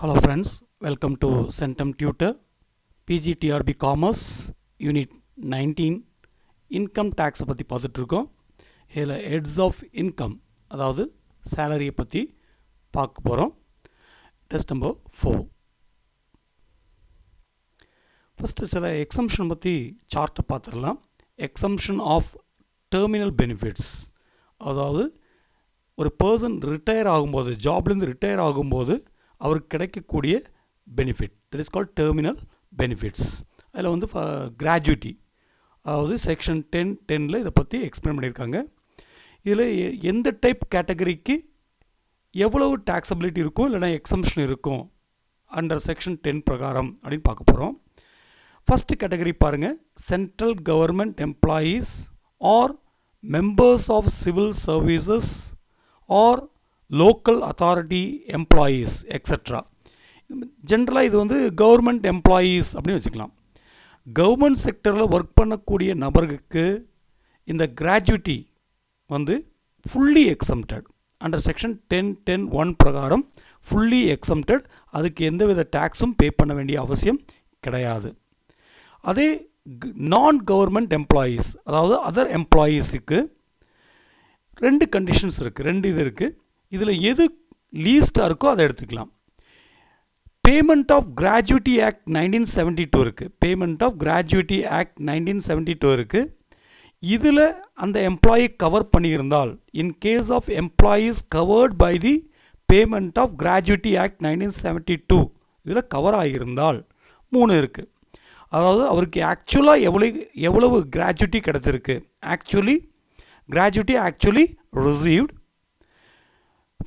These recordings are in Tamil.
Hello friends, welcome to Centum Tutor PGTRB Commerce Unit 19 Income Tax பற்றி பார்த்துட்டு இருக்கோம். இதில் Heads of Income அதாவது சேலரியை பற்றி பார்க்க போகிறோம். Test number 4. ஃபஸ்ட்டு சில எக்ஸம்ஷன் பற்றி சார்ட்டை பார்த்துடலாம். எக்ஸம்ஷன் ஆஃப் டெர்மினல் பெனிஃபிட்ஸ், அதாவது ஒரு பர்சன் ரிட்டையர் ஆகும்போது, ஜாப்லேருந்து ரிட்டையர் ஆகும்போது அவருக்கு கிடைக்கக்கூடிய benefit, that is called terminal benefits. அதில் வந்து கிராஜுவிட்டி, அதாவது செக்ஷன் 10(10)ல் இதை பற்றி எக்ஸ்பிளைன் பண்ணியிருக்காங்க. இதில் எந்த டைப் கேட்டகரிக்கு எவ்வளவு டாக்ஸபிலிட்டி இருக்கும், இல்லைனா எக்ஸம்ஷன் இருக்கும் அண்டர் செக்ஷன் 10 பிரகாரம் அப்படின்னு பார்க்க போகிறோம். ஃபஸ்ட்டு கேட்டகரி பாருங்கள், central government employees or members of civil services or local authority employees extra. ஜென்ரலாக இது வந்து கவர்மெண்ட் எம்ப்ளாயீஸ் அப்படின்னு வச்சுக்கலாம். கவர்மெண்ட் செக்டரில் ஒர்க் பண்ணக்கூடிய நபர்களுக்கு இந்த கிராஜுவிட்டி வந்து ஃபுல்லி எக்ஸம்டட் அண்டர் செக்ஷன் 10(10)(1) பிரகாரம் ஃபுல்லி எக்ஸம்டட். அதுக்கு எந்தவித டேக்ஸும் பே பண்ண வேண்டிய அவசியம் கிடையாது. அதே நான் கவர்மெண்ட் எம்ப்ளாயீஸ், அதாவது அதர் எம்ப்ளாயீஸுக்கு ரெண்டு கண்டிஷன்ஸ் இருக்குது, ரெண்டு இது இருக்குது. இதில் எது லீஸ்ட்டாக இருக்கோ அதை எடுத்துக்கலாம். பேமெண்ட் ஆஃப் கிராஜுவிட்டி ஆக்ட் 1972 இருக்குது. பேமெண்ட் ஆஃப் கிராஜுவிட்டி ஆக்ட் 1972 இருக்குது. இதில் அந்த எம்ப்ளாயி கவர் பண்ணியிருந்தால், in case of employees covered by the payment of gratuity act 1972 இதில் கவர் ஆகியிருந்தால் 3 இருக்குது. அதாவது அவருக்கு ஆக்சுவலாக எவ்வளவு கிராஜுவிட்டி கிடச்சிருக்கு, gratuity actually received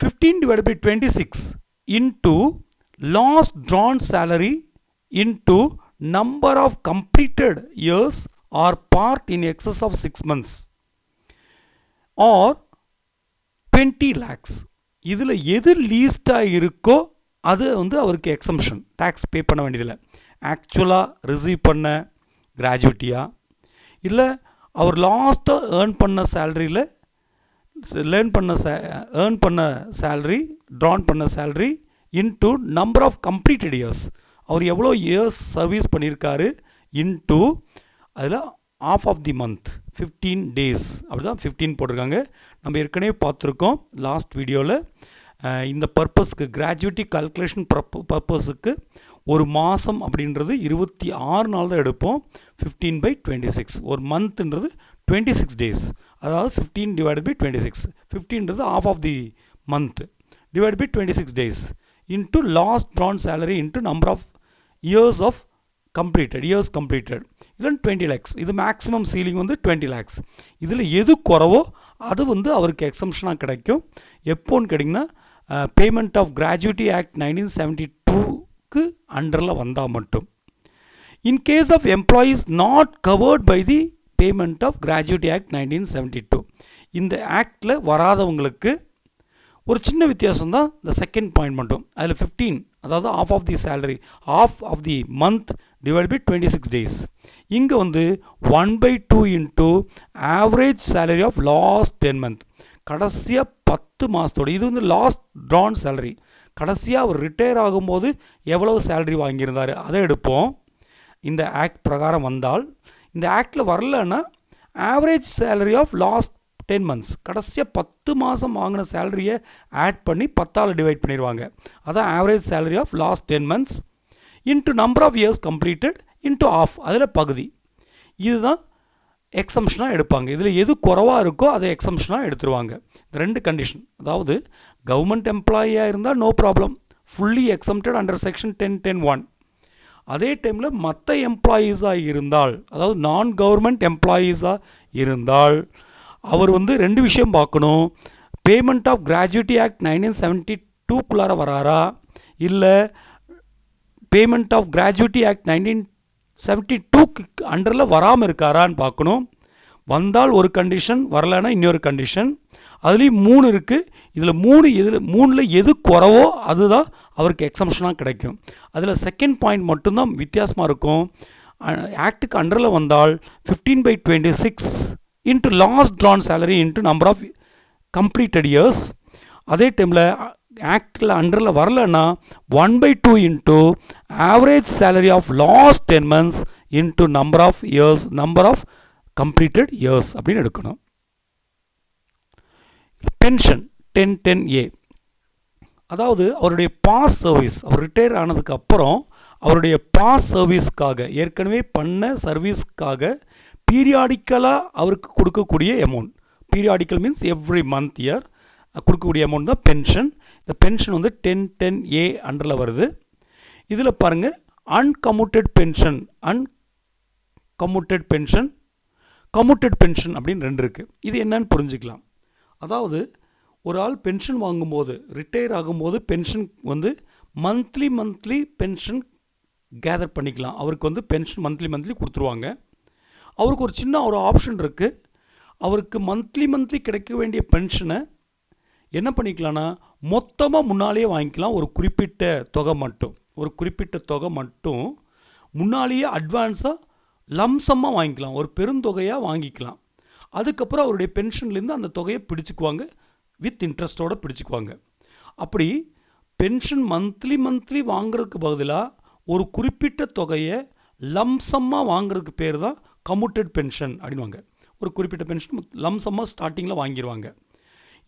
15/26 into last drawn salary into number of completed years or part in excess of 6 months or 20 lakhs. இதில் எது லீஸ்டாக இருக்கோ அது வந்து அவருக்கு எக்ஸம்ஷன், டேக்ஸ் பே பண்ண வேண்டியதில்லை. ஆக்சுவலாக ரிசீவ் பண்ண கிராஜுவிட்டியா, இல்லை அவர் லாஸ்ட்டாக ஏர்ன் பண்ண சேலரியில் ஏர்ன் பண்ண சேலரி, ட்ரான் பண்ண salary into number of completed years, அவர் எவ்வளோ இயர்ஸ் சர்வீஸ் பண்ணியிருக்காரு இன்ட்டு அதில் half of the month 15 days, அப்படி தான் 15 போட்டிருக்காங்க. நம்ம ஏற்கனவே பார்த்துருக்கோம் லாஸ்ட் வீடியோவில். இந்த பர்பஸ்க்கு கிராஜுவிட்டி கால்குலேஷன் பர்பஸுக்கு ஒரு மாதம் அப்படின்றது 26 நாள் தான் எடுப்போம். 15/26, ஒரு மந்த்ன்றது 26 days, அதாவது 15/26. 15ன்றது half of the month divide by 26 days into last drawn salary into number of years of years completed. இதில் 20 lakhs, இது மேக்ஸிமம் சீலிங் வந்து 20 lakhs. இதில் எது குறவோ அது வந்து அவருக்கு எக்ஸம்ஷனாக கிடைக்கும். எப்போன்னு கேட்டிங்கன்னா பேமெண்ட் ஆஃப் கிராஜுவிட்டி ஆக்ட் 1972க்கு அண்டரில் வந்தால் மட்டும். In case of employees not covered by the payment of gratuity act 1972, இந்த ஆக்டில் வராதவங்களுக்கு ஒரு சின்ன வித்தியாசம் தான் இந்த செகண்ட் பாயிண்ட் மட்டும். அதில் 15, அதாவது of of the salary, of of the month divide by 26 days. இங்கே வந்து 1/2 into average salary of last 10 month, கடைசியாக 10 மாதத்தோட, இது வந்து லாஸ்ட் ட்ரான் சேலரி, கடைசியாக அவர் ரிட்டையர் ஆகும்போது எவ்வளவு சேலரி வாங்கியிருந்தார் அதை எடுப்போம். இந்த ஆக்ட் பிரகாரம் வந்தால், இந்த ஆக்டில் வரலன்னா average salary of last 10 months, கடைசியாக 10 மாதம் வாங்கின சேலரியை ஆட் பண்ணி 10ஆல் டிவைட் பண்ணிடுவாங்க. அதான் average salary of last 10 months into number of years completed into of, அதில் பகுதி. இதுதான் எக்ஸம்ஷனாக எடுப்பாங்க. இதில் எது குறவாக இருக்கோ அதை எக்ஸம்ஷனாக எடுத்துருவாங்க. இந்த ரெண்டு கண்டிஷன், அதாவது கவர்மெண்ட் எம்ப்ளாயியாக இருந்தால் no problem, fully exempted under section 10(10)(1). அதே டைமில் மற்ற எம்ப்ளாயீஸாக இருந்தால், அதாவது நான் கவர்மெண்ட் எம்ப்ளாயீஸாக இருந்தால் அவர் வந்து ரெண்டு விஷயம் பார்க்கணும். பேமெண்ட் ஆஃப் கிராஜுவிட்டி ஆக்ட் 1972க்குள்ளார வராரா, இல்லை பேமெண்ட் ஆஃப் கிராஜுவிட்டி ஆக்ட் 1972க்கு அண்டரில் வராமல் இருக்காரான்னு பார்க்கணும். வந்தால் ஒரு கண்டிஷன், வரலைன்னா இன்னொரு கண்டிஷன். அதுலேயும் 3 இருக்குது. இதில் 3ல் எது குறவோ அதுதான் அவருக்கு எக்ஸம்ஷனாக கிடைக்கும். அதில் செகண்ட் பாயிண்ட் மட்டும்தான் வித்தியாசமாக இருக்கும். ஆக்டுக்கு அண்டரில் வந்தால் 15/26 into last drawn salary into number of completed years. அதே டைமில் ஆக்டில் அண்டரில் வரலன்னா 1/2 into average salary of last 10 months into number of years, number of completed years அப்படின்னு எடுக்கணும். பென்ஷன் 1010A, அதாவது அவருடைய பாஸ் சர்வீஸ், அவர் ரிட்டையர் ஆனதுக்கு அப்புறம் அவருடைய பாஸ் சர்வீஸ்க்காக, ஏற்கனவே பண்ண சர்வீஸ்க்காக பீரியாடிக்கலாக அவருக்கு கொடுக்கக்கூடிய amount, periodical means every month year கொடுக்கக்கூடிய அமௌண்ட் தான் பென்ஷன். இந்த பென்ஷன் வந்து 1010A அண்டரில் வருது. இதில் பாருங்கள், அன்கம்யூட்டட் பென்ஷன், அன்கம்யூட்டட் பென்ஷன், கம்யூட்டட் பென்ஷன் அப்படின்னு 2 இருக்குது. இது என்னன்னு புரிஞ்சுக்கலாம். அதாவது ஒரு ஆள் பென்ஷன் வாங்கும்போது, ரிட்டையர் ஆகும்போது பென்ஷன் வந்து மந்த்லி பென்ஷன் கேதர் பண்ணிக்கலாம். அவருக்கு வந்து பென்ஷன் மந்த்லி கொடுத்துருவாங்க. அவருக்கு ஒரு சின்ன ஒரு ஆப்ஷன் இருக்குது. அவருக்கு மந்த்லி கிடைக்க வேண்டிய பென்ஷனை என்ன பண்ணிக்கலாம்னா மொத்தமாக முன்னாலேயே வாங்கிக்கலாம். ஒரு குறிப்பிட்ட தொகை மட்டும் முன்னாலேயே அட்வான்ஸாக லம்சமாக வாங்கிக்கலாம், ஒரு பெருந்தொகையாக வாங்கிக்கலாம். அதுக்கப்புறம் அவருடைய பென்ஷன்லேருந்து அந்த தொகையை பிடிச்சிக்குவாங்க, வித் இன்ட்ரெஸ்ட்டோடு பிடிச்சிக்குவாங்க. அப்படி பென்ஷன் மந்த்லி வாங்குறதுக்கு பதிலாக ஒரு குறிப்பிட்ட தொகையை லம்சம்மாக வாங்குறதுக்கு பேர் தான் கம்யூட்டட் பென்ஷன் அப்படின்வாங்க. ஒரு குறிப்பிட்ட பென்ஷன் லம்சம்மாக ஸ்டார்டிங்கில் வாங்கிடுவாங்க.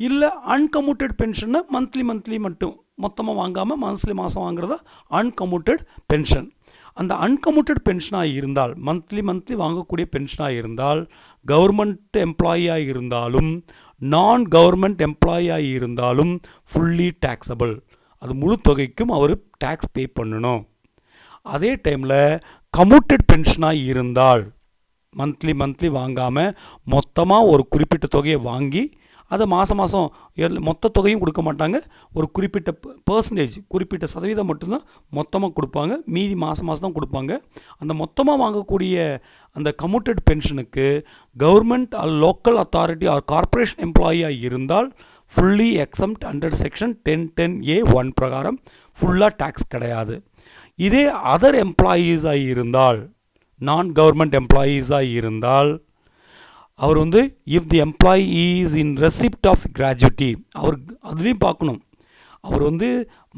இல்லை அன்கம்யூட்டட் பென்ஷனை மந்த்லி மட்டும் மொத்தமாக வாங்காமல் மாதம் வாங்குறதா அன்கம்யூட்டட் பென்ஷன். அந்த அன்கம்யூட்டட் பென்ஷனாக இருந்தால், மந்த்லி வாங்கக்கூடிய பென்ஷனாக இருந்தால், கவர்மெண்ட் எம்ப்ளாயியாக இருந்தாலும் நான் கவர்மெண்ட் எம்ப்ளாயியாக இருந்தாலும் ஃபுல்லி டேக்ஸபிள், அது முழு தொகைக்கும் அவர் டேக்ஸ் பே பண்ணணும். அதே டைமில் கம்யூட்டட் பென்ஷனாக இருந்தால் மந்த்லி வாங்காமல் மொத்தமாக ஒரு குறிப்பிட்ட தொகையை வாங்கி அதை மாதம் மொத்த தொகையும் கொடுக்க மாட்டாங்க, ஒரு குறிப்பிட்ட பர்சன்டேஜ், குறிப்பிட்ட சதவீதம் மட்டும்தான் மொத்தமாக கொடுப்பாங்க, மீதி மாதம் தான் கொடுப்பாங்க. அந்த மொத்தமாக வாங்கக்கூடிய அந்த கம்யூட்டட் பென்ஷனுக்கு government local authority or corporation எம்ப்ளாயியாக இருந்தால் fully exempt under section 1010A(1) பிரகாரம் ஃபுல்லாக டேக்ஸ் கிடையாது. இதே அதர் எம்ப்ளாயீஸாக இருந்தால், நான் கவர்மெண்ட் எம்ப்ளாயீஸாக இருந்தால், அவர் வந்து if the employee is in receipt of gratuity, அவர் அதுலேயும் பார்க்கணும். அவர் வந்து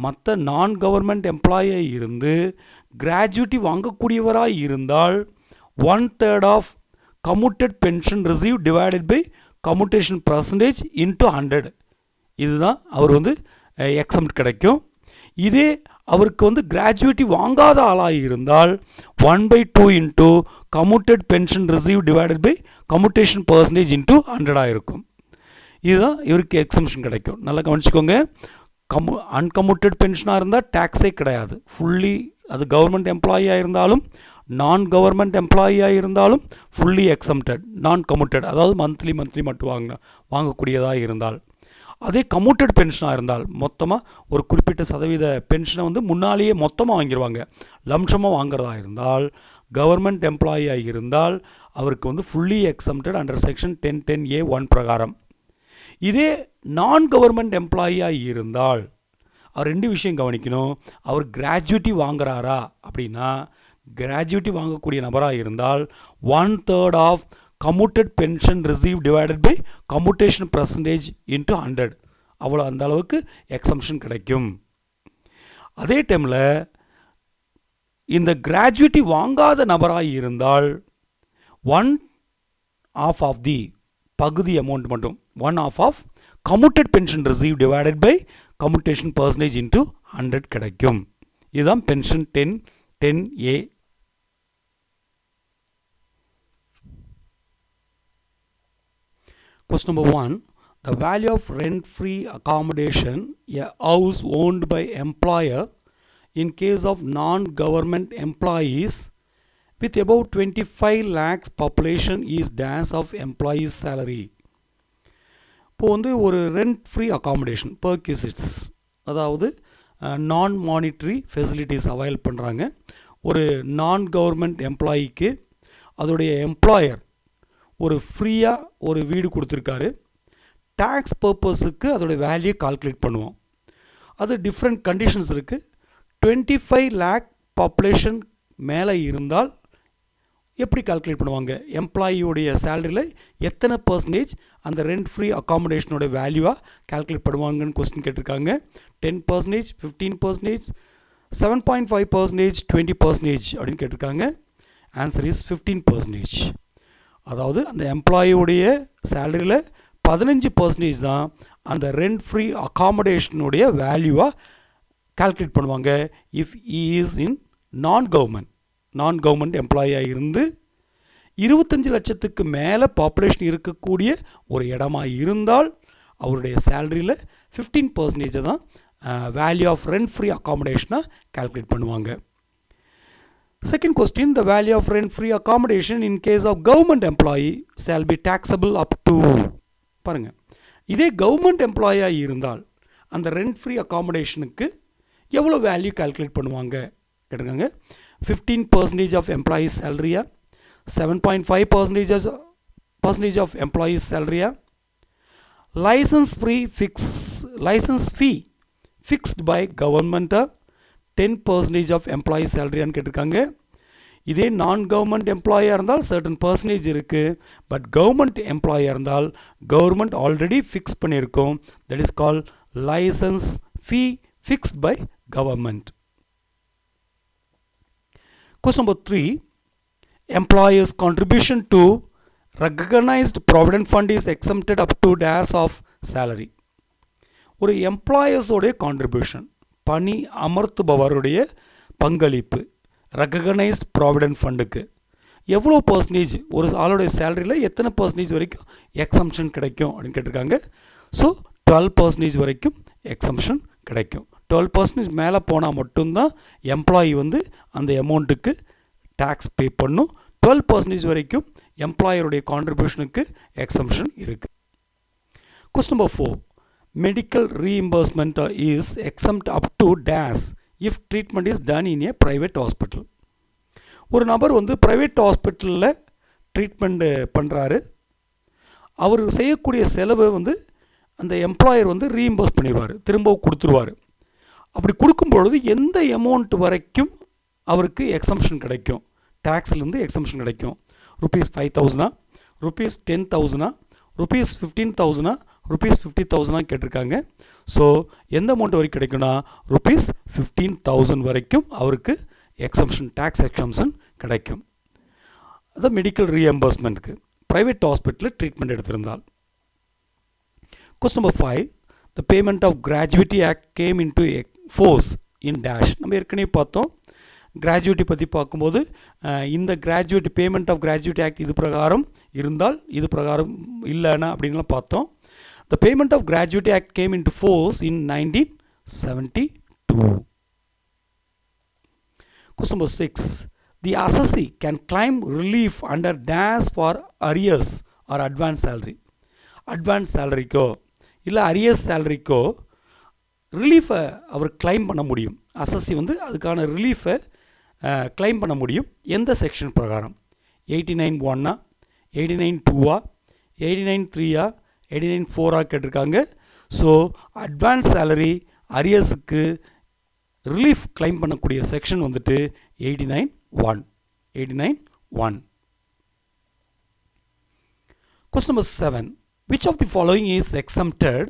மற்ற நான் கவர்மெண்ட் எம்ப்ளாயாக இருந்து கிராஜுவிட்டி வாங்கக்கூடியவராக இருந்தால் 1/3 of commuted pension receive divided by commutation percentage into 100, இதுதான் அவர் வந்து எக்ஸம்ட் கிடைக்கும். இதே அவருக்கு வந்து கிராஜுவிட்டி வாங்காத ஆளாக இருந்தால் 1/2 into commuted pension receive divided by commutation percentage into 100 இருக்கும். இதுதான் இவருக்கு எக்ஸம்ஷன் கிடைக்கும். நல்லா கவனிச்சுக்கோங்க. அன்கம்யூட்டட் பென்ஷனாக இருந்தால் டேக்ஸே கிடையாது, ஃபுல்லி அது கவர்மெண்ட் எம்ப்ளாயியாக இருந்தாலும் நான் கவர்மெண்ட் எம்ப்ளாயியாக இருந்தாலும் ஃபுல்லி எக்ஸம்டட், நான் கம்யூட்டட், அதாவது மந்த்லி மட்டும் வாங்கக்கூடியதாக இருந்தால். அதே கம்யூட்டட் பென்ஷனாக இருந்தால் மொத்தமாக ஒரு குறிப்பிட்ட சதவீத பென்ஷனை வந்து முன்னாலேயே மொத்தமாக வாங்கிடுவாங்க, லம்சமாக வாங்குறதா இருந்தால், கவர்மெண்ட் எம்ப்ளாயியாக இருந்தால் அவருக்கு வந்து fully exempted under section 1010A(1) பிரகாரம். இதே நான் கவர்மெண்ட் எம்ப்ளாயியாக இருந்தால் அவர் 2 விஷயம் கவனிக்கணும். அவர் கிராஜுவிட்டி வாங்குறாரா அப்படின்னா, கிராஜுவிட்டி வாங்கக்கூடிய நபராக இருந்தால் 1/3 of commuted pension receive divided by commutation percentage into 100, அவ்வளோ அந்த அளவுக்கு எக்ஸம்ஷன் கிடைக்கும். அதே டைமில் இந்த கிராஜுவிட்டி வாங்காத நபராக இருந்தால் 1/2 ஆஃப் தி பகுதி அமௌண்ட் மட்டும் 1/2 of commuted pension receive divided by commutation percentage into 100 கிடைக்கும். இதுதான் pension 1010A. Question number 1. The value of rent-free accommodation, a house owned by employer in case of non-government employees with about 25 lakhs population is dash of employees salary. இப்போ வந்து ஒரு ரெண்ட் ஃப்ரீ அகாமடேஷன் பர்க்யூசிட்ஸ், அதாவது நான் மானிட்ரி ஃபெசிலிட்டிஸ் அவைல் பண்ணுறாங்க. ஒரு நான் கவர்மெண்ட் எம்ப்ளாயிக்கு அதோடைய எம்ப்ளாயர் ஒரு ஃப்ரீயாக ஒரு வீடு கொடுத்துருக்காரு. டேக்ஸ் பர்பஸுக்கு அதோடய வேல்யூ கால்குலேட் பண்ணுவோம். அது டிஃப்ரெண்ட் கண்டிஷன்ஸ் இருக்குது. 25 lakh பாப்புலேஷன் மேலே இருந்தால் எப்படி கால்குலேட் பண்ணுவாங்க? எம்ப்ளாயியோடைய சேலரியில் எத்தனை பர்சன்டேஜ் அந்த ரெண்ட் ஃப்ரீ அக்காமடேஷனோட வேல்யூவாக கால்குலேட் பண்ணுவாங்கன்னு கொஸ்டின் கேட்டிருக்காங்க. 10%, 15%, 7.5%, 20% அப்படின்னு கேட்டிருக்காங்க. Answer is 15%. அதாவது அந்த எம்ப்ளாயியோடைய சேலரியில் 15% தான் அந்த ரெண்ட் ஃப்ரீ அக்காமடேஷனுடைய வேல்யூவாக கால்குலேட் பண்ணுவாங்க. இஃப் இ இஸ் இன் நான் கவர்மெண்ட் எம்ப்ளாயியாக இருந்து 25 லட்சத்துக்கு மேலே பாப்புலேஷன் இருக்கக்கூடிய ஒரு இடமா இருந்தால் அவருடைய சேலரியில் 15% தான் வேல்யூ ஆஃப் ரெண்ட் ஃப்ரீ அக்காமடேஷனாக கால்குலேட் பண்ணுவாங்க. Second question, the value of rent free accommodation in case of government employee shall be taxable up to, பாருங்க, இதே கவர்மெண்ட் எம்ப்ளாயாக இருந்தால் அந்த ரெண்ட் ஃப்ரீ அக்காமடேஷனுக்கு எவ்வளோ வேல்யூ கால்குலேட் பண்ணுவாங்க கேட்டிருக்காங்க. 15% of employees salary, 7.5% of employees salary, license fee fixed by government, 10% of employees salary ன்னு கேட்டிருக்காங்க. இதே நான் கவர்மெண்ட் எம்ப்ளாயாக இருந்தால் சர்டன் பர்சன்டேஜ் இருக்குது. பட் கவர்மெண்ட் எம்ப்ளாயாக இருந்தால் கவர்மெண்ட் ஆல்ரெடி ஃபிக்ஸ் பண்ணியிருக்கோம். That is call licence fee fixed by government. Question number 3, employer's contribution to recognized provident fund is exempted up to dash of salary. ஒரு எம்ப்ளாயர்ஸோடைய கான்ட்ரிபியூஷன், பணி அமர்த்துபவருடைய பங்களிப்பு ரெகக்னைஸ்ட் ப்ராவிடென்ட் ஃபண்டுக்கு எவ்வளோ பர்சன்டேஜ், ஒரு ஆளுடைய சேலரியில் எத்தனை பர்சன்டேஜ் வரைக்கும் எக்ஸம்ஷன் கிடைக்கும் அப்படின்னு கேட்டிருக்காங்க. ஸோ 12% வரைக்கும் எக்ஸம்ஷன் கிடைக்கும். 12% மேலே போனால் மட்டும்தான் எம்ப்ளாயி வந்து அந்த அமௌண்ட்டுக்கு டேக்ஸ் பே பண்ணும். 12% வரைக்கும் எம்ப்ளாயருடைய கான்ட்ரிபியூஷனுக்கு எக்ஸம்ஷன் இருக்குது. Question number 4, medical reimbursement is exempt up to dash if treatment is done in a private hospital. ஒரு நபர் வந்து ப்ரைவேட் ஹாஸ்பிட்டலில் ட்ரீட்மெண்ட் பண்ணுறாரு. அவர் செய்யக்கூடிய செலவு வந்து அந்த எம்ப்ளாயர் வந்து ரீஇம்பர்ஸ் பண்ணிடுவார், திரும்ப கொடுத்துருவார். அப்படி கொடுக்கும்பொழுது எந்த அமௌண்ட் வரைக்கும் அவருக்கு எக்ஸம்ஷன் கிடைக்கும், டேக்ஸ்லேருந்து எக்ஸம்ஷன் கிடைக்கும்? ₹5,000, ₹10,000, ₹15,000, ₹50,000 கேட்டிருக்காங்க. ஸோ எந்த அமௌண்ட் வரைக்கும் கிடைக்கும்னா ₹15,000 வரைக்கும் அவருக்கு எக்ஸம்ஷன், டேக்ஸ் எக்ஸம்ஷன் கிடைக்கும். அது மெடிக்கல் ரீஎம்பர்ஸ்மெண்ட்டுக்கு ப்ரைவேட் ஹாஸ்பிட்டலில் ட்ரீட்மெண்ட் எடுத்திருந்தால். Question number 5, the payment of gratuity act came into force in dash. நம்ம ஏற்கனவே பார்த்தோம். கிராஜுவிட்டி பற்றி பார்க்கும்போது இந்த gratuity payment of gratuity act இது பிரகாரம் இருந்தால் இது பிரகாரம் இல்லைன்னா அப்படின்லாம் பார்த்தோம். The payment of gratuity act came into force in 1972. Question number 6, the assessee can claim relief under dash for arrears or advance salary. Advance சேலரிக்கோ இல்லை அரியர்ஸ் சேலரிக்கோ ரிலீஃபை அவர் கிளைம் பண்ண முடியும். அசஸ்ஸி வந்து அதுக்கான ரிலீஃபை கிளைம் பண்ண முடியும். எந்த செக்ஷன் பிரகாரம்? 89(1), 89(2), 89(3), 89(4) கேட்டிருக்காங்க. ஸோ அட்வான்ஸ் சேலரி அரியர்ஸுக்கு ரிலீஃப் கிளைம் பண்ணக்கூடிய செக்ஷன் வந்துட்டு 89(1). 89(1). Question number 7, which of the following is exempted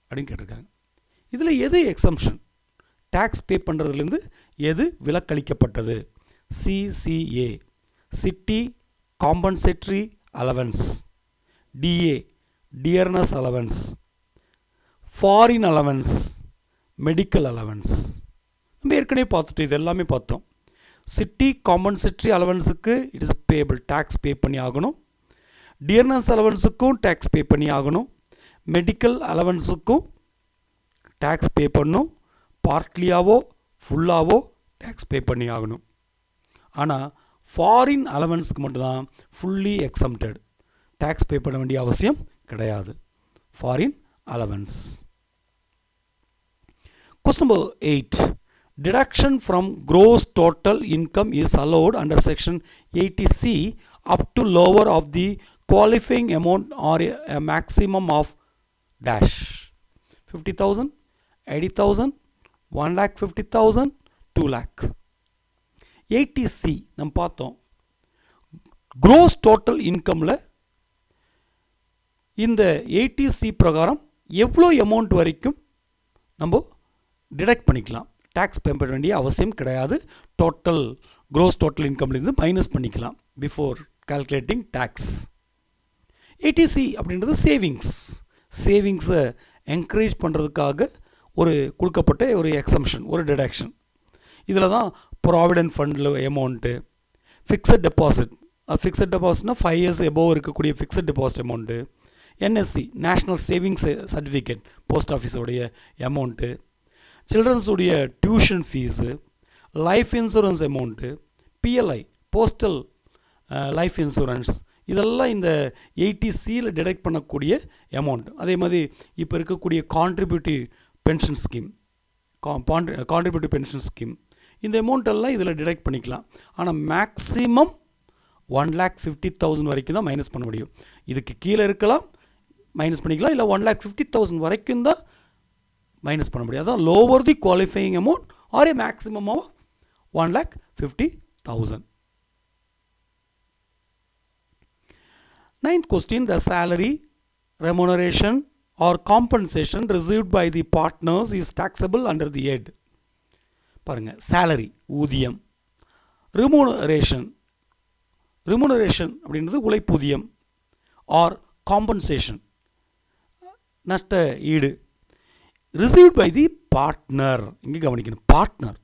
அப்படின்னு கேட்டிருக்காங்க. இதில் எது எக்ஸம்ஷன், டேக்ஸ் பே பண்ணுறதுலேருந்து எது விலக்களிக்கப்பட்டது? CCA, city compensatory allowance, DA, dearness allowance, foreign allowance, medical allowance. நம்ம ஏற்கனவே பார்த்துட்டு இது எல்லாமே பார்த்தோம். சிட்டி காம்பன்சேட்டரி அலவன்ஸுக்கு it is payable, tax pay பண்ணி ஆகணும். டியர்னஸ் அலவன்ஸுக்கும் டேக்ஸ் பே பண்ணி ஆகணும். மெடிக்கல் அலவன்ஸுக்கும் டேக்ஸ் பே பண்ணணும். பார்ட்லியாவோ ஃபுல்லாவோ டேக்ஸ் பே பண்ணி ஆகணும். ஆனால் ஃபாரின் அலவன்ஸுக்கு மட்டும்தான் ஃபுல்லி எக்ஸம்டட், டேக்ஸ் பே பண்ண வேண்டிய அவசியம் கிடையாது. Foreign allowance. Question number 8, deduction from gross total income is allowed under section 80C up to lower of the qualifying amount or a maximum of dash 50,000, 80,000, 1,50,000, 2 lakh. 80C நம்ம பார்த்தோம். க்ரோஸ் டோட்டல் இன்கமில் இந்த 80C பிரகாரம் எவ்வளோ அமௌண்ட் வரைக்கும் நம்ம டிடக்ட் பண்ணிக்கலாம். டேக்ஸ் பே பண்ண வேண்டிய அவசியம் கிடையாது. க்ரோஸ் டோட்டல் இன்கம்லேருந்து மைனஸ் பண்ணிக்கலாம் பிஃபோர் கால்குலேட்டிங் டேக்ஸ். 80C அப்படின்றது சேவிங்ஸை என்கரேஜ் பண்ணுறதுக்காக கொடுக்கப்பட்ட ஒரு எக்ஸம்ஷன், ஒரு டிடக்ஷன். இதில் தான் ப்ராவிடென்ட் ஃபண்டில் அமௌண்ட்டு, ஃபிக்ஸட் டெபாசிட்னா 5 years எபோவ் இருக்கக்கூடிய fixed deposit amount, NSC national savings certificate post ஆஃபீஸோடைய அமௌண்ட்டு, சில்ட்ரன்ஸுடைய tuition fees, life insurance amount, PLI postal life insurance, இதெல்லாம் இந்த 80Cயில் டிடக்ட் பண்ணக்கூடிய அமௌண்ட். அதே மாதிரி இப்போ இருக்கக்கூடிய கான்ட்ரிபியூட்டிவ் பென்ஷன் ஸ்கீம் இந்த அமௌண்ட் எல்லாம் இதில் டிடக்ட் பண்ணிக்கலாம். ஆனால் மேக்ஸிமம் 1,50,000 வரைக்கும் தான் மைனஸ் பண்ண முடியும். இதுக்கு கீழே இருக்கலாம், மைனஸ் பண்ணிக்கலாம். இல்லை 1,50,000 வரைக்கும் தான் மைனஸ் பண்ண முடியும். அதான் lower the qualifying amount or a maximum of 1,50,000. Ninth question, the salary, remuneration or compensation received by the partners is taxable under the head. பாருங்க, salary ஊதியம், remuneration அப்படின்றது உழைப்பூதியம், ஆர் காம்பன்சேஷன் நஷ்ட ஈடு, received by the partner. இங்கே கவனிக்கணும், பார்ட்னர்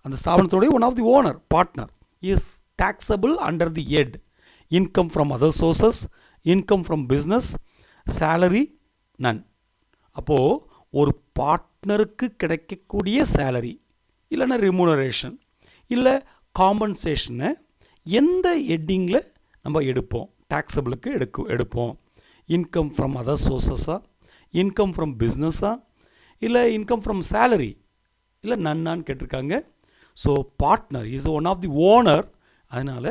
அந்த ஸ்தாபனத்தோடைய one of the owner partner is taxable under the head. Income from other sources, income from business, salary none. அப்போது ஒரு பார்ட்னருக்கு கிடைக்கக்கூடிய சேலரி இல்லைன்னா ரெமுனரேஷன் இல்லை காம்பன்சேஷனை எந்த ஹெட்டிங்கில் நம்ம எடுப்போம்? டேக்ஸபிளுக்கு எடுப்போம். இன்கம் ஃப்ரம் அதர் சோர்ஸஸா, இன்கம் ஃப்ரம் பிஸ்னஸா, இல்லை இன்கம் ஃப்ரம் சேலரி, இல்லை நன்னான்னு கேட்டிருக்காங்க. So partner is one of the owner. அதனால்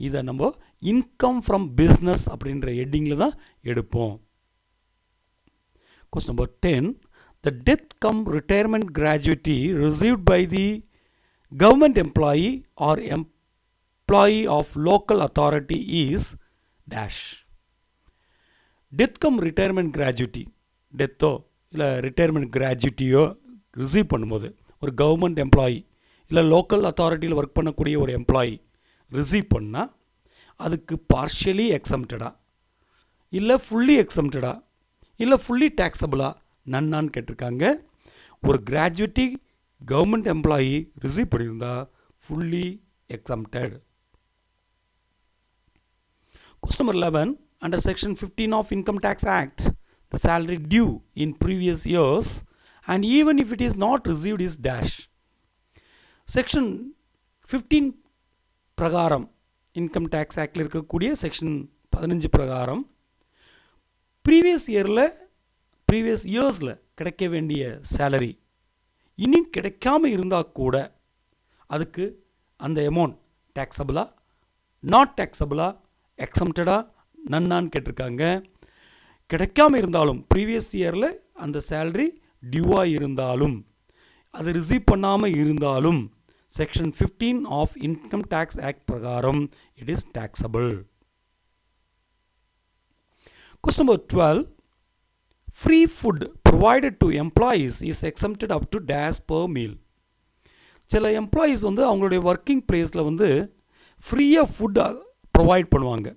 இதை நம்ம இன்கம் ஃப்ரம் பிஸ்னஸ் அப்படின்ற ஹெட்டிங்கில் தான் எடுப்போம். Question number 10. The death cum retirement gratuity received by the government employee or employee of local authority is dash. Death cum retirement gratuity, டெத்தோ இல்லை ரிட்டையர்மெண்ட் கிராஜுவிட்டியோ ரிசீவ் பண்ணும்போது ஒரு கவர்மெண்ட் எம்ப்ளாயி இல்லை லோக்கல் அத்தாரிட்டியில் ஒர்க் பண்ணக்கூடிய ஒரு எம்ப்ளாயி ரிசீவ் பண்ணால் அதுக்கு பார்ஷியலி எக்ஸம்டடா இல்லை ஃபுல்லி எக்ஸம்டடா இல்லை ஃபுல்லி டேக்ஸபிளா நன்னான்னு கேட்டிருக்காங்க. ஒரு கிராஜுவிட்டி கவர்மெண்ட் எம்ப்ளாயி ரிசீவ் பண்ணியிருந்தா fully exempted. Question number 11. Under section 15 of Income Tax Act, the salary due in previous years and even if it is not received is dash. Section 15 பிரகாரம் இன்கம் டேக்ஸ் ஆக்டில் இருக்கக்கூடிய செக்ஷன் 15 பிரகாரம் ப்ரீவியஸ் இயர்ஸில் கிடைக்க வேண்டிய சேலரி இன்னும் கிடைக்காமல் இருந்தால் கூட அதுக்கு அந்த அமௌண்ட் டேக்ஸபிளா, நாட் டேக்ஸபிளா, எக்ஸம்டடா, நன்னான்னு கேட்டிருக்காங்க. கிடைக்காமல் இருந்தாலும் ப்ரீவியஸ் இயரில் அந்த சேலரி டியூவாக இருந்தாலும் அது ரிசீவ் பண்ணாமல் இருந்தாலும் section 15 of income tax act பிரகாரம் it is taxable. Question number 12. Free food provided to employees is exempted up to dash per meal. சில எம்ப்ளாயீஸ் அவங்களுடைய ஒர்க்கிங் பிளேஸில் ஃப்ரீயாக ஃபுட் ப்ரொவைட் பண்ணுவாங்க.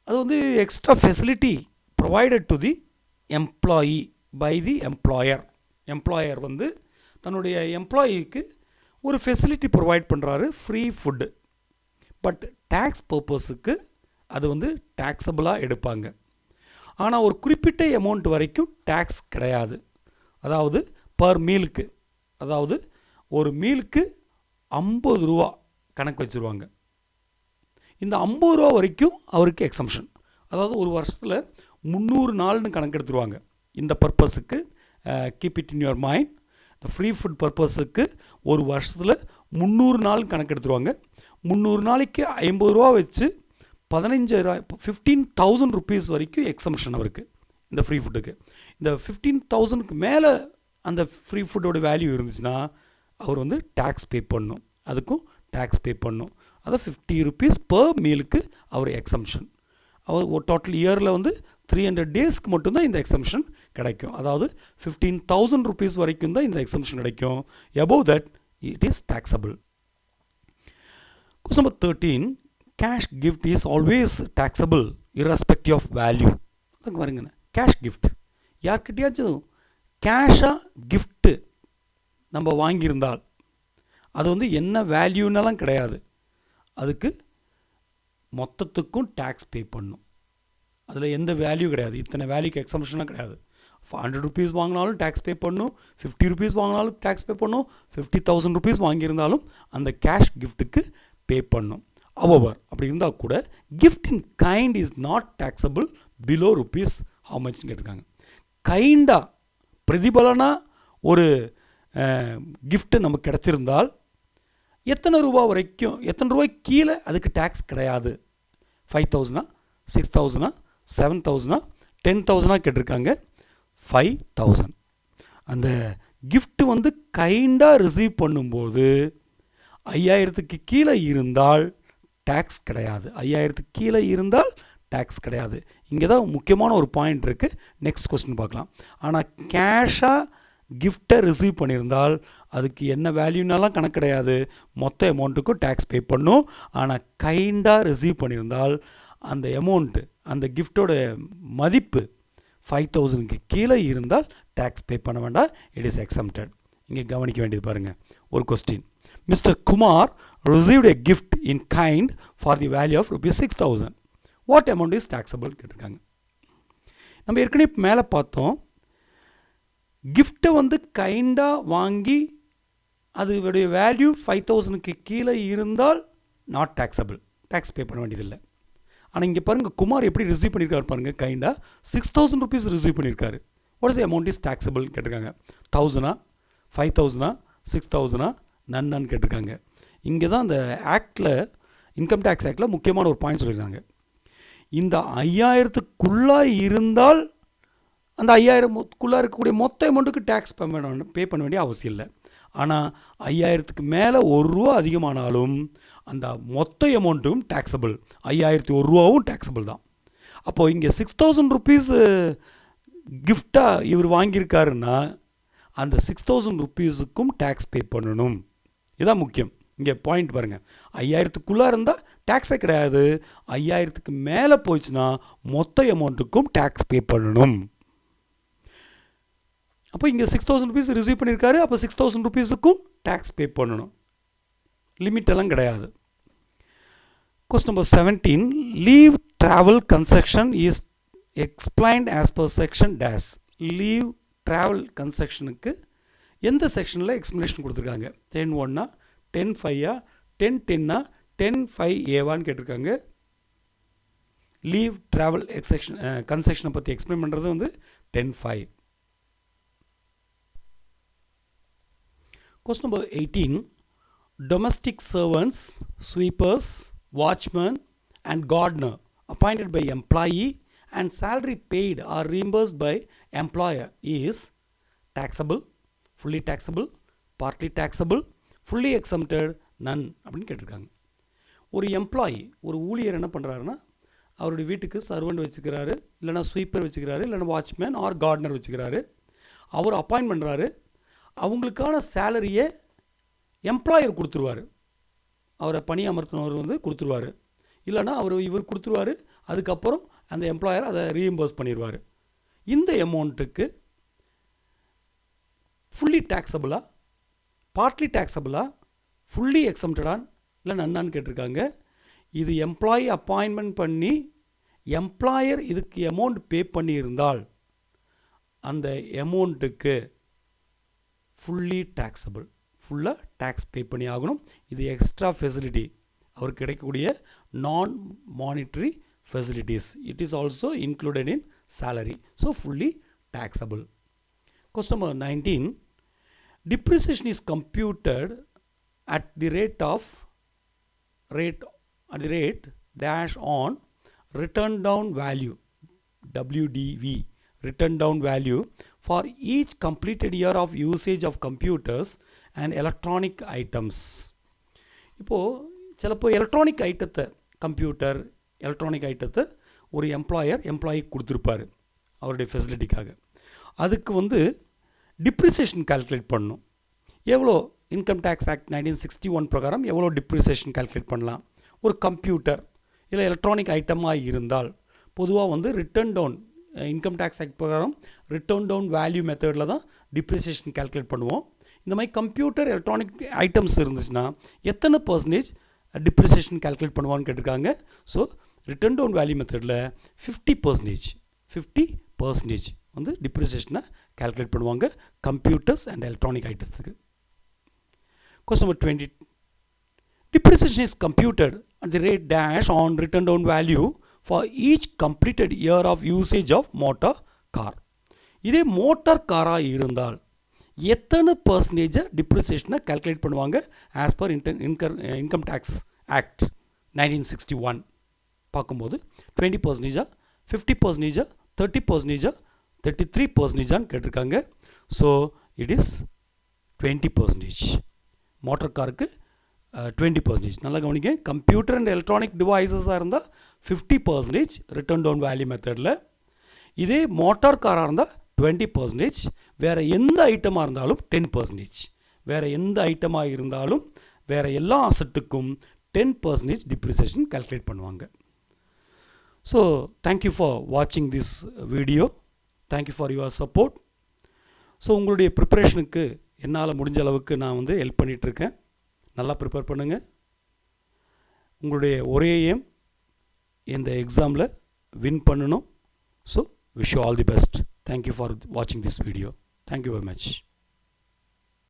அது extra facility provided to the employee by the employer. Employer தன்னுடைய எம்ப்ளாயிக்கு ஒரு ஃபெசிலிட்டி ப்ரொவைட் பண்ணுறாரு, ஃப்ரீ ஃபுட்டு. பட் டேக்ஸ் பர்பஸுக்கு அது டேக்ஸபிளாக எடுப்பாங்க. ஆனால் ஒரு குறிப்பிட்ட அமௌண்ட் வரைக்கும் டேக்ஸ் கிடையாது. அதாவது பர் மீலுக்கு, அதாவது ஒரு மீலுக்கு 50 ரூபா கணக்கு வச்சுருவாங்க. இந்த 50 ரூபா வரைக்கும் அவருக்கு எக்ஸம்ஷன். அதாவது ஒரு வருஷத்தில் 300 நாள்னு கணக்கு எடுத்துருவாங்க. இந்த பர்பஸுக்கு keep it in your mind. இந்த ஃப்ரீ ஃபுட் பர்பஸுக்கு ஒரு வருஷத்தில் 300 நாள் கணக்கு எடுத்துருவாங்க. 300 நாளைக்கு 50 ரூபா வச்சு 15,000 ருபீஸ் வரைக்கும் எக்ஸம்ஷன் அவருக்கு இந்த ஃப்ரீ ஃபுட்டுக்கு. இந்த 15,000க்கு மேலே அந்த ஃப்ரீ ஃபுட்டோட வேல்யூ இருந்துச்சுன்னா அவர் டேக்ஸ் பே பண்ணணும், அதுக்கும் டேக்ஸ் பே பண்ணணும். அது 50 rupees per மீலுக்கு அவர் எக்ஸம்ஷன். அவர் ஒரு டோட்டல் இயரில் வந்து 300 டேஸ்க்கு மட்டும்தான் இந்த எக்ஸம்ஷன் கிடைக்கும். அதாவது 15,000 rupees வரைக்கும் தான் இந்த எக்ஸம்ஷன் கிடைக்கும். above that it is taxable. Question number 13, cash gift is always taxable irrespective of value. அதுக்கு பாருங்க, கேஷ் கிஃப்ட் யார்கிட்டயாச்சும் கேஷாக கிஃப்ட்டு நம்ம வாங்கியிருந்தால் அது வந்து என்ன வேல்யூன்னெல்லாம் கிடையாது, அதுக்கு மொத்தத்துக்கும் டேக்ஸ் பே பண்ணும். அதில் எந்த வேல்யூ கிடையாது, இத்தனை வேல்யூக்கு எக்ஸம்ஷன்லாம் கிடையாது. 100 rupees வாங்கினாலும் டேக்ஸ் பே பண்ணும், 50 rupees வாங்கினாலும் டேக்ஸ் பே பண்ணும், 50,000 rupees வாங்கியிருந்தாலும் அந்த கேஷ் கிஃப்ட்டுக்கு பே பண்ணும். அவவர் அப்படி இருந்தால் கூட gift in kind is not taxable below rupees how muchன்னு கேட்டிருக்காங்க. கைண்டாக பிரதிபலனாக ஒரு கிஃப்ட்டு நமக்கு கிடச்சிருந்தால் எத்தனை ரூபா வரைக்கும், எத்தனை ரூபாய்க்கு கீழே அதுக்கு டேக்ஸ் கிடையாது. 5,000, 6,000, 7,000, 10,000 கேட்டிருக்காங்க. 5,000 அந்த கிஃப்ட்டு வந்து கைண்டாக ரிசீவ் பண்ணும்போது 5,000க்கு கீழே இருந்தால் டேக்ஸ் கிடையாது. 5,000க்கு கீழே இருந்தால் டேக்ஸ் கிடையாது. இங்கே தான் முக்கியமான ஒரு பாயிண்ட் இருக்குது. நெக்ஸ்ட் கொஸ்டின் பார்க்கலாம். ஆனால் கேஷாக கிஃப்டை ரிசீவ் பண்ணியிருந்தால் அதுக்கு என்ன வேல்யூனாலாம் கணக்கு கிடையாது, மொத்த அமௌண்ட்டுக்கும் டேக்ஸ் பே பண்ணும். ஆனால் கைண்டாக ரிசீவ் பண்ணியிருந்தால் அந்த அமௌண்ட்டு, அந்த கிஃப்டோட மதிப்பு 5,000க்கு கீழே இருந்தால் டேக்ஸ் பே பண்ண வேண்டாம், இட் இஸ் எக்ஸம்டட். இங்கே கவனிக்க வேண்டியது பாருங்கள். ஒரு question, Mr Kumar received a gift in kind for the value of ₹6,000. What amount is taxable கேட்டிருக்காங்க. நம்ம ஏற்கனவே மேலே பார்த்தோம், கிஃப்ட்டை வந்து கைண்டாக வாங்கி அதோடைய வேல்யூ 5,000க்கு கீழே இருந்தால் நாட் டேக்ஸபிள், டேக்ஸ் பே பண்ண வேண்டியதில்லை. ஆனால் இங்கே பாருங்கள், குமார் எப்படி ரிசீவ் பண்ணியிருக்காரு பாருங்கள். கைண்டாக 6,000 rupees ரிசீவ் பண்ணியிருக்காரு. What is the amount is taxable கேட்டிருக்காங்க. 1,000, 5,000, 6,000 நன்னு கேட்டிருக்காங்க. இங்கே தான் அந்த ஆக்டில், இன்கம் டேக்ஸ் ஆக்டில் முக்கியமான ஒரு பாயிண்ட் சொல்லியிருக்காங்க. இந்த 5,000க்குள்ளே இருந்தால் அந்த 5,000க்குள்ளே இருக்கக்கூடிய மொத்த அமௌண்ட்டுக்கு டேக்ஸ் பே பண்ண வேண்டிய அவசியம் இல்லை. ஆனால் 5,000க்கு மேலே ₹1 அதிகமானாலும் அந்த மொத்த அமௌண்ட்டும் டேக்ஸபிள். 5,001 டேக்ஸபிள் தான். அப்போது இங்கே 6,000 rupees கிஃப்டாக இவர் வாங்கியிருக்காருன்னா அந்த 6,000 rupeesக்கும் டேக்ஸ் பே பண்ணணும். இதுதான் முக்கியம். இங்கே பாயிண்ட் பாருங்கள், 5,000க்குள்ளே இருந்தால் டேக்ஸே கிடையாது, 5,000க்கு மேலே போயிடுச்சுன்னா மொத்த அமௌண்ட்டுக்கும் டேக்ஸ் பே பண்ணணும். அப்போ இங்கே 6,000 rupees ரிசீவ் பண்ணியிருக்காரு, அப்போ 6,000 rupeesக்கும் டேக்ஸ் பே பண்ணணும், லிமிட் எல்லாம் கிடையாது. Question number 17, leave travel concession is explained as per section days. Leave travel கன்செஷனுக்கு எந்த செக்ஷனில் எக்ஸ்ப்ளனேஷன் கொடுத்துருக்காங்க? 10(1), 10(5), 10(10), 10(5)(a)வான்னு கேட்டிருக்காங்க. லீவ் ட்ராவல் கன்செஷனை பற்றி எக்ஸ்பிளைன் பண்ணுறது வந்து 10(5). Question number 18, domestic servants, sweepers, watchmen and gardener appointed by employee and salary paid or reimbursed by employer is taxable, fully taxable, partly taxable, fully exempted, none அப்படின்னு கேட்டிருக்காங்க. ஒரு எம்ப்ளாயி, ஒரு ஊழியர் என்ன பண்ணுறாருன்னா, அவருடைய வீட்டுக்கு சர்வெண்ட் வச்சுக்கிறாரு, இல்லைனா ஸ்வீப்பர் வச்சுக்கிறாரு, இல்லைனா வாட்ச்மேன் ஆர் கார்டனர் வச்சுக்கிறாரு. அவர் அப்பாயின்ட் பண்ணுறாரு. அவங்களுக்கான சேலரியை எம்ப்ளாயர் கொடுத்துருவார், அவரை பணி அமர்த்தினவர் வந்து கொடுத்துருவார், இல்லைனா இவர் கொடுத்துருவார். அதுக்கப்புறம் அந்த எம்ப்ளாயர் அதை ரீஎம்பர்ஸ் பண்ணிடுவார். இந்த அமௌண்ட்டுக்கு ஃபுல்லி டேக்ஸபிளா, பார்ட்லி டேக்ஸபிளா, ஃபுல்லி எக்ஸம்டடான் இல்லை நன்னான்னு கேட்டிருக்காங்க. இது எம்ப்ளாயி அப்பாயின்மெண்ட் பண்ணி எம்ப்ளாயர் இதுக்கு அமௌண்ட் பே பண்ணியிருந்தால் அந்த அமௌண்ட்டுக்கு ஃபுல்லி டேக்ஸபிள், ஃபுல்லாக டேக்ஸ் பே பண்ணி ஆகணும். இது எக்ஸ்ட்ரா ஃபெசிலிட்டி, அவருக்கு கிடைக்கக்கூடிய நான் monetary facilities. It is also included in salary. So fully taxable. Question number 19, depreciation is computed at the rate dash on written down value, WDV, written down value for each completed year of usage of computers and electronic items. இப்போது சிலப்போ எலக்ட்ரானிக் ஐட்டத்தை கம்ப்யூட்டர் எலக்ட்ரானிக் ஐட்டத்தை ஒரு எம்ப்ளாயி கொடுத்துருப்பார் அவருடைய ஃபெசிலிட்டிக்காக. அதுக்கு வந்து டிப்ரிசியேஷன் கால்குலேட் பண்ணணும். எவ்வளோ இன்கம் டேக்ஸ் ஆக்ட் 1961 பிரகாரம் எவ்வளோ டிப்ரிசியேஷன் கால்குலேட் பண்ணலாம். ஒரு கம்ப்யூட்டர் இல்லை எலக்ட்ரானிக் ஐட்டமாக இருந்தால் பொதுவாக வந்து written down income tax act பிரகாரம் ரிட்டர்ன் டவுன் வேல்யூ மெத்தடில் தான் டிப்ரிசியேஷன் கால்குலேட் பண்ணுவோம். இந்த மாதிரி கம்ப்யூட்டர் எலக்ட்ரானிக் ஐட்டம்ஸ் இருந்துச்சுன்னா எத்தனை பர்சன்டேஜ் டிப்ரிசியேஷன் கால்குலேட் பண்ணுவான்னு கேட்டிருக்காங்க. ஸோ ரிட்டர்ன் டவுன் வேல்யூ மெத்தடில் 50% வந்து டிப்ரிசியேஷனை கால்குலேட் பண்ணுவாங்க கம்ப்யூட்டர்ஸ் அண்ட் எலக்ட்ரானிக் ஐட்டத்துக்கு. Question number 20. Depreciation is computed at the rate dash on written down value for each completed year of usage of motor car. இதே மோட்டார் காராக இருந்தால் எத்தனை பர்சன்டேஜை டிப்ரிசியேஷனை கால்குலேட் பண்ணுவாங்க as per income tax act 1961 பார்க்கும்போது 20%, 50%, 30%, 33% கேட்டிருக்காங்க. So it is 20%. மோட்டார் காருக்கு 20%. நல்லா கவனிங்க. கம்ப்யூட்டர் அண்ட் எலக்ட்ரானிக் டிவைசஸாக இருந்தால் 50% ரிட்டர்ன் டவுன் வேல்யூ மெத்தடில். இதே மோட்டார் காராக இருந்தால் 20%. வேறு எந்த ஐட்டமாக இருந்தாலும் 10%. வேறு எந்த ஐட்டமாக இருந்தாலும் வேறு எல்லா அசட்டுக்கும் 10% டிப்ரிசியேஷன் கால்குலேட் பண்ணுவாங்க. ஸோ தேங்க்யூ ஃபார் வாட்சிங் this video. Thank you for your support. So உங்களுடைய ப்ரிப்பரேஷனுக்கு என்னால் முடிஞ்ச அளவுக்கு நான் வந்து ஹெல்ப் பண்ணிகிட்ருக்கேன். நல்லா ப்ரிப்பேர் பண்ணுங்கள். உங்களுடைய ஒரே எய்ம் இந்த எக்ஸாமில் வின் பண்ணணும். So wish you all the best. Thank you for வாட்சிங் this video. Thank you very much.